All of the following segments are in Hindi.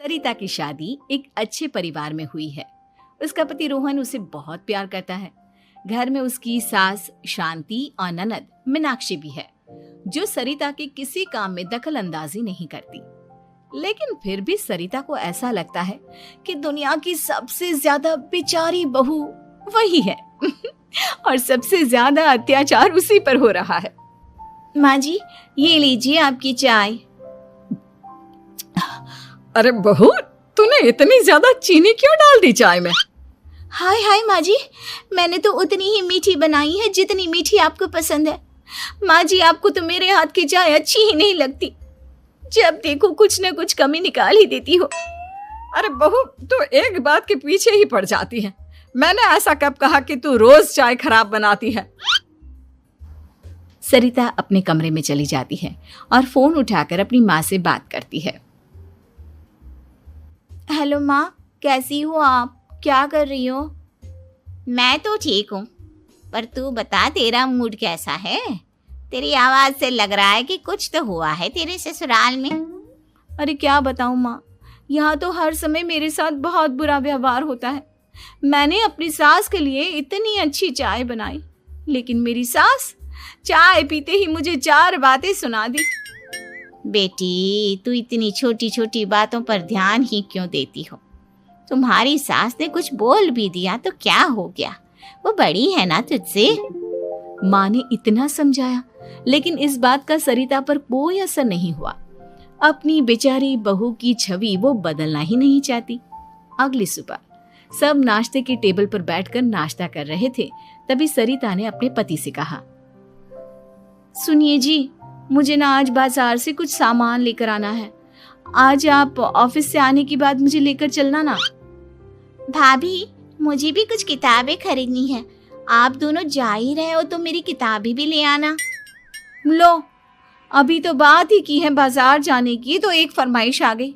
सरिता की शादी एक अच्छे परिवार में हुई है। उसका पति रोहन उसे बहुत प्यार करता है। घर में उसकी सास शांति और ननद मीनाक्षी भी है, जो सरिता के किसी काम में दखल अंदाजी नहीं करती। लेकिन फिर भी सरिता को ऐसा लगता है कि दुनिया की सबसे ज्यादा बेचारी बहू वही है और सबसे ज्यादा अत्याचार उसी पर हो रहा है। माँ जी, ये लीजिए आपकी चाय। अरे बहू, तूने इतनी ज्यादा चीनी क्यों डाल दी चाय में? हाय हाय माँ जी, मैंने तो उतनी ही मीठी बनाई है जितनी मीठी आपको पसंद है। माँ जी, आपको तो मेरे हाथ की चाय अच्छी ही नहीं लगती। जब देखो कुछ न कुछ कमी निकाल ही देती हो। अरे बहू, तू एक बात के पीछे ही पड़ जाती है। मैंने ऐसा कब कहा कि तू रोज चाय खराब बनाती है? सरिता अपने कमरे में चली जाती है और फोन उठाकर अपनी माँ से बात करती है। हेलो माँ, कैसी हो आप? क्या कर रही हो? मैं तो ठीक हूँ, पर तू बता, तेरा मूड कैसा है? तेरी आवाज से लग रहा है कि कुछ तो हुआ है तेरे ससुराल में। अरे क्या बताऊँ माँ, यहाँ तो हर समय मेरे साथ बहुत बुरा व्यवहार होता है। मैंने अपनी सास के लिए इतनी अच्छी चाय बनाई, लेकिन मेरी सास चाय पीते ही मुझे 4 बातें सुना दी। बेटी, तू इतनी छोटी छोटी बातों पर ध्यान ही क्यों देती हो? तुम्हारी सास ने कुछ बोल भी दिया तो क्या हो गया? वो बड़ी है ना तुझसे। माँ ने इतना समझाया, लेकिन इस बात का सरिता पर कोई असर नहीं हुआ। अपनी बेचारी बहू की छवि वो बदलना ही नहीं चाहती। अगली सुबह सब नाश्ते की टेबल पर बैठकर नाश्ता कर रहे थे, तभी सरिता ने अपने पति से कहा, सुनिए जी, मुझे ना आज बाजार से कुछ सामान लेकर आना है। आज आप ऑफिस से आने के बाद मुझे लेकर चलना ना। भाभी, मुझे भी कुछ किताबें खरीदनी है। आप दोनों जा ही रहे हो तो मेरी किताबें भी ले आना। लो, अभी तो बात ही की है बाजार जाने की, तो एक फरमाइश आ गई।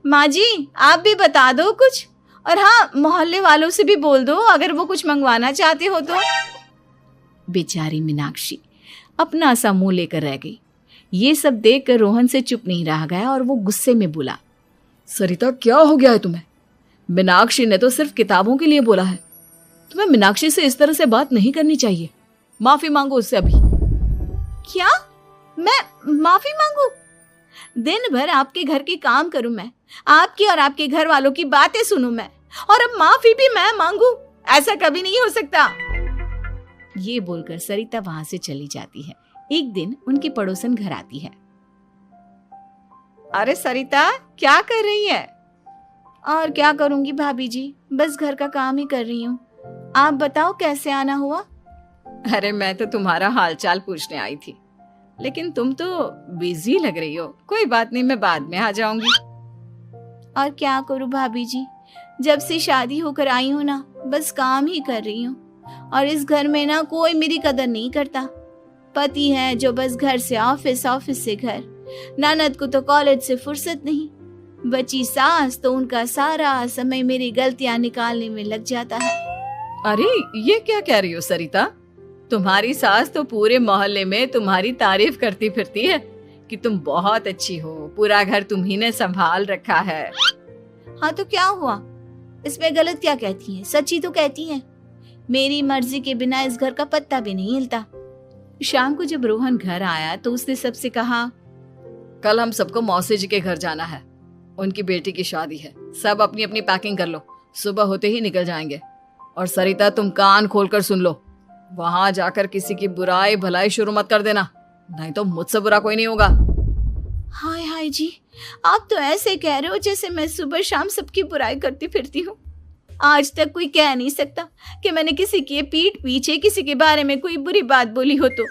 माँ जी, आप भी बता दो कुछ, और हाँ, मोहल्ले वालों से भी बोल दो अगर वो कुछ मंगवाना चाहते हो तो। बेचारी मीनाक्षी अपना सा मुंह लेकर रह गई। ये सब देखकर रोहन से चुप नहीं रह गया और वो गुस्से में बोला, सरिता, क्या हो गया है तुम्हें? मीनाक्षी ने तो सिर्फ किताबों के लिए बोला है। तुम्हें मीनाक्षी से इस तरह से बात नहीं करनी चाहिए। माफी मांगो उससे अभी। क्या? मैं माफी मांगू? दिन भर आपके घर के काम करूं मैं, आपकी और आपके घर वालों की बातें सुनूं मैं, और अब माफी भी मैं मांगू? ऐसा कभी नहीं हो सकता। ये बोलकर सरिता वहां से चली जाती है। एक दिन उनकी पड़ोसन घर आती है। अरे सरिता, क्या कर रही है? और क्या करूंगी भाभी जी, बस घर का काम ही कर रही हूँ। आप बताओ कैसे आना हुआ? अरे मैं तो तुम्हारा हालचाल पूछने आई थी, लेकिन तुम तो बिजी लग रही हो। कोई बात नहीं, मैं बाद में आ जाऊंगी। और क्या करूं भाभी जी, जब से शादी होकर आई हूँ ना, बस काम ही कर रही हूँ। और इस घर में ना कोई मेरी कदर नहीं करता। पति है जो बस घर से ऑफिस, ऑफिस से घर। ननद को तो कॉलेज से फुर्सत नहीं। बची सास तो उनका सारा समय मेरी गलतियां निकालने में लग जाता है। अरे ये क्या कह रही हो सरिता? तुम्हारी सास तो पूरे मोहल्ले में तुम्हारी तारीफ करती फिरती है कि तुम बहुत अच्छी हो, पूरा घर तुम्ही ने संभाल रखा है। हाँ तो क्या हुआ? इसमें गलत क्या कहती है? सच्ची तो कहती है। मेरी मर्जी के बिना इस घर का पत्ता भी नहीं हिलता। शाम को जब रोहन घर आया तो उसने सबसे कहा, कल हम सबको मौसी जी के घर जाना है। उनकी बेटी की शादी है। सब अपनी अपनी पैकिंग कर लो, सुबह होते ही निकल जाएंगे। और सरिता, तुम कान खोलकर सुन लो, वहां जाकर किसी की बुराई भलाई शुरू मत कर देना, नहीं तो मुझसे बुरा कोई नहीं होगा। हाय हाय जी, आप तो ऐसे कह रहे हो जैसे मैं सुबह शाम सबकी बुराई करती फिरती हूँ। आज तक कोई कह नहीं सकता कि मैंने किसी की पीठ पीछे किसी के बारे में कोई बुरी बात बोली हो तो।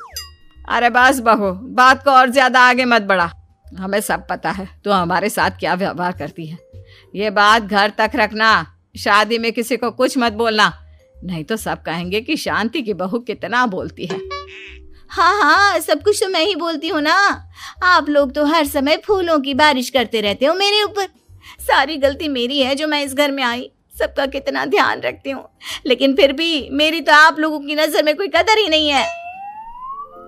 अरे बस बहू, बात को और ज्यादा आगे मत बढ़ा। हमें सब पता है तो हमारे साथ क्या व्यवहार करती है। ये बात घर तक रखना। शादी में किसी को कुछ मत बोलना, नहीं तो सब कहेंगे कि शांति की बहू कितना बोलती है। हाँ हाँ, सब कुछ तो मैं ही बोलती हूँ ना। आप लोग तो हर समय फूलों की बारिश करते रहते हो मेरे ऊपर। सारी गलती मेरी है जो मैं इस घर में आई। सबका कितना ध्यान रखती हूँ, लेकिन फिर भी मेरी तो आप लोगों की नजर में कोई कदर ही नहीं है।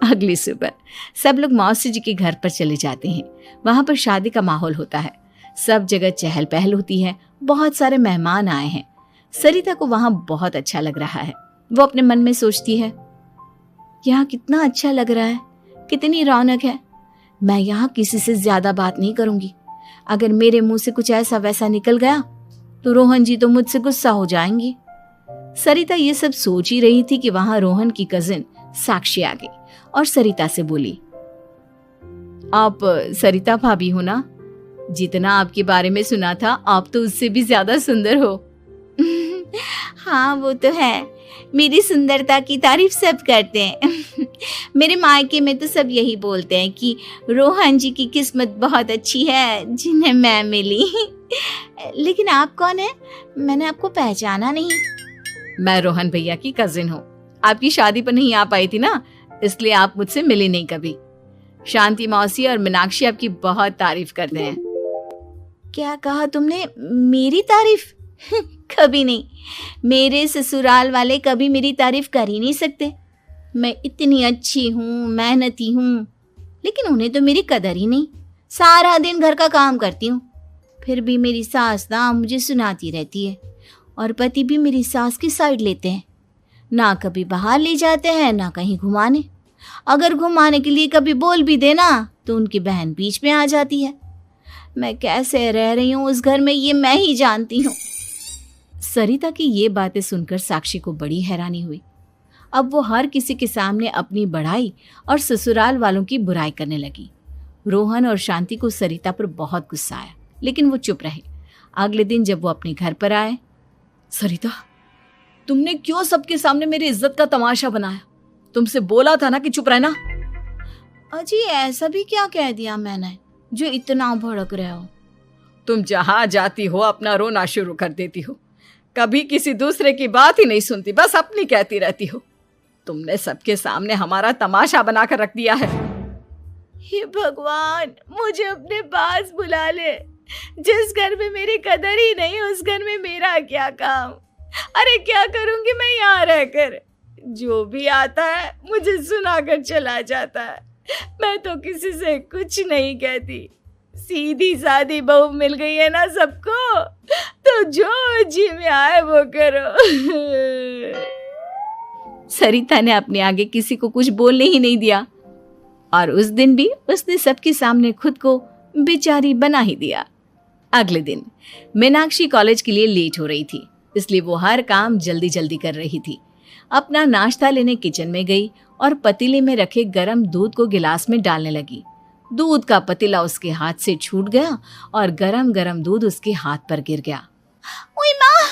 अगली सुबह सब लोग मौसी जी के घर पर चले जाते हैं। वहां पर शादी का माहौल होता है। सब जगह चहल पहल होती है, बहुत सारे मेहमान आए हैं। सरिता को वहां बहुत अच्छा लग रहा है। वो अपने मन में सोचती है, यहाँ कितना अच्छा लग रहा है, कितनी रौनक है। मैं यहाँ किसी से ज्यादा बात नहीं करूंगी। अगर मेरे मुंह से कुछ ऐसा वैसा निकल गया तो रोहन जी तो मुझसे गुस्सा हो जाएंगी। सरिता ये सब सोच ही रही थी कि वहां रोहन की कजिन साक्षी आ गई और सरिता से बोली, आप सरिता भाभी हो ना? जितना आपके बारे में सुना था, आप तो उससे भी ज्यादा सुंदर हो। हाँ वो तो है, मेरी सुंदरता की तारीफ सब करते हैं। मेरे मायके में तो सब यही बोलते हैं कि रोहन जी की किस्मत बहुत अच्छी है जिन्हें मैं मिली। लेकिन आप कौन है? मैंने आपको पहचाना नहीं। मैं रोहन भैया की कजिन हूँ। आपकी शादी पर नहीं आ पाई थी ना, इसलिए आप मुझसे मिली नहीं कभी। शांति मौसी और मीनाक्षी आपकी बहुत तारीफ करते हैं। क्या कहा तुमने? मेरी तारीफ? कभी नहीं। मेरे ससुराल वाले कभी मेरी तारीफ कर ही नहीं सकते। मैं इतनी अच्छी हूँ, मेहनती हूँ, लेकिन उन्हें तो मेरी कदर ही नहीं। सारा दिन घर का काम करती हूँ, फिर भी मेरी सास ना मुझे सुनाती रहती है, और पति भी मेरी सास की साइड लेते हैं। ना कभी बाहर ले जाते हैं, ना कहीं घुमाने। अगर घुमाने के लिए कभी बोल भी देना तो उनकी बहन बीच में आ जाती है। मैं कैसे रह रही हूँ उस घर में, ये मैं ही जानती हूँ। सरिता की ये बातें सुनकर साक्षी को बड़ी हैरानी हुई। अब वो हर किसी के सामने अपनी बढ़ाई और ससुराल वालों की बुराई करने लगी। रोहन और शांति को सरिता पर बहुत गुस्सा आया, लेकिन वो चुप रहे। अगले दिन जब वो अपने घर पर आए, सरिता, तुमने क्यों सबके सामने मेरी इज्जत का तमाशा बनाया? तुमसे बोला था ना कि चुप रहना। अजी ऐसा भी क्या कह दिया मैंने जो इतना भड़क रहे हो? तुम जहां जाती हो अपना रोना शुरू कर देती हो। कभी किसी दूसरे की बात ही नहीं सुनती, बस अपनी कहती रहती हो। तुमने सबके सामने हमारा तमाशा बनाकर रख दिया है। हे भगवान, मुझे अपने पास बुला ले। जिस घर में मेरी कदर ही नहीं, उस घर में मेरा क्या काम? अरे क्या करूंगी मैं यहाँ रहकर? जो भी आता है मुझे सुनाकर चला जाता है। मैं तो किसी से कुछ नहीं कहती। सीधी सादी बहू मिल गई है ना सबको, तो जो जी में आए वो करो। सरिता ने अपने आगे किसी को कुछ बोलने ही नहीं दिया, और उस दिन भी उसने सबके सामने खुद को बेचारी बना ही दिया। अगले दिन मीनाक्षी कॉलेज के लिए लेट हो रही थी, इसलिए वो हर काम जल्दी जल्दी कर रही थी। अपना नाश्ता लेने किचन में गई और पतीले में रखे गरम दूध को गिलास में डालने लगी। दूध का पतीला उसके हाथ से छूट गया और गरम गरम दूध उसके हाथ पर गिर गया। ओए माँ,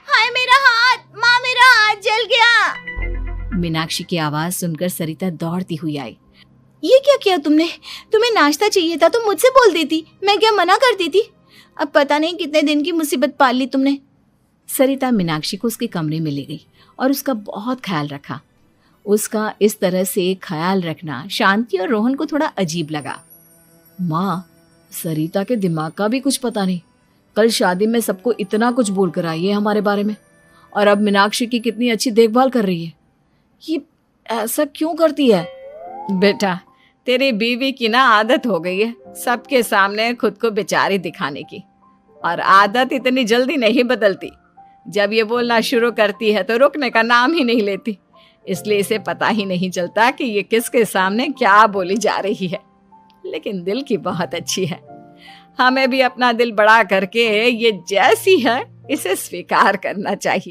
हाय मेरा हाथ, माँ मेरा हाथ जल गया। मीनाक्षी की आवाज सुनकर सरिता दौड़ती हुई आई। ये क्या किया तुमने? तुम्हें नाश्ता चाहिए था तो मुझसे बोल देती, मैं क्या मना करती थी? अब पता नहीं कितने दिन की मुसीबत पाल ली तुमने। सरिता मीनाक्षी को उसके कमरे में ले गई और उसका बहुत ख्याल रखा। उसका इस तरह से ख्याल रखना शांति और रोहन को थोड़ा अजीब लगा। माँ, सरिता के दिमाग का भी कुछ पता नहीं। कल शादी में सबको इतना कुछ बोल कर आई है हमारे बारे में, और अब मीनाक्षी की कितनी अच्छी देखभाल कर रही है। ये ऐसा क्यों करती है? बेटा, तेरी बीवी की ना आदत हो गई है सबके सामने खुद को बेचारी दिखाने की, और आदत इतनी जल्दी नहीं बदलती। जब ये बोलना शुरू करती है तो रुकने का नाम ही नहीं लेती, इसलिए इसे पता ही नहीं चलता कि ये किसके सामने क्या बोली जा रही है। लेकिन दिल की बहुत अच्छी है। हमें भी अपना दिल बड़ा करके ये जैसी है इसे स्वीकार करना चाहिए।